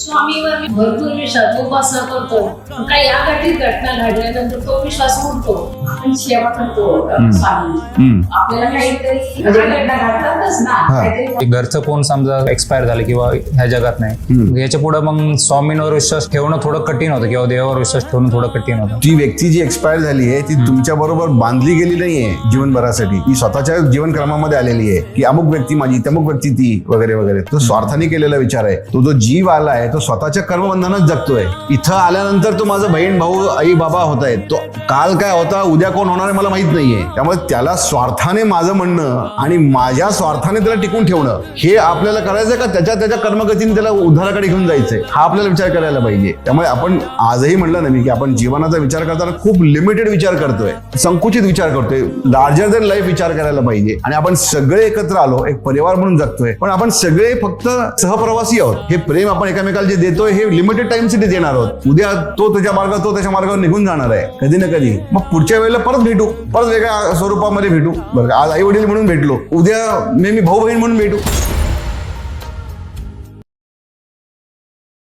स्वामीवर मी भरपूर विश्वास उपासना करतो. काही आघाडीत घटना घडल्यानंतर तो विश्वास उडतो. आपण सेवा करतो स्वामी. आपल्याला काहीतरी म्हणजे घटना घडतातच ना, काहीतरी घरचं कोण समजा एक्सपायर झालं किंवा ह्या जगात नाही, याच्या पुढे मग स्वामींवर विश्वास ठेवणं थोडं कठीण होतं किंवा देवावर विश्वास ठेवणं थोडं कठीण होतं. ती व्यक्ती जी एक्सपायर झाली आहे ती तुमच्या बरोबर बांधली गेली नाहीये जीवनभरासाठी. ती स्वतःच्या जीवनक्रमामध्ये आलेली आहे की अमुक व्यक्ती माझी, तमुक व्यक्ती ती, वगैरे वगैरे. तो स्वार्थाने केलेला विचार आहे. तो जो जीव आला आहे तो स्वतःच्या कर्मबंधनात जगतोय. इथं आल्यानंतर तो माझा बहीण भाऊ आई बाबा होत आहेत. तो काल काय होता उद्या कोण होणार आहे मला माहित नाहीये. त्यामुळे त्याला स्वार्थाने माझं म्हणणं आणि माझ्या स्वार्थाने त्याला टिकून ठेवणं हे आपल्याला करायचं का त्याच्या कर्मगतीने त्याला उद्धाराकडे घेऊन जायचंय, हा आपल्याला विचार करायला पाहिजे. त्यामुळे आपण आजही म्हणलं ना मी की आपण जीवनाचा विचार करताना खूप लिमिटेड विचार करतोय, संकुचित विचार करतोय. लार्जर दॅन लाईफ विचार करायला पाहिजे. आणि आपण सगळे एकत्र आलो, एक परिवार म्हणून जगतोय, पण आपण सगळे फक्त सहप्रवासी आहोत. हे प्रेम आपण एकमेकाला जे देतोय हे लिमिटेड टाइमसाठी देणार आहोत. उद्या तो त्याच्या मार्गावर, तो त्याच्या मार्गावर निघून जाणार आहे कधी ना कधी. मग पुढच्या वेळेला परत भेटू, परत वेगळ्या स्वरूपामध्ये भेटू. बरं, आज आई वडील म्हणून भेटलो, उद्या मी भाऊ बहीण म्हणून भेटू.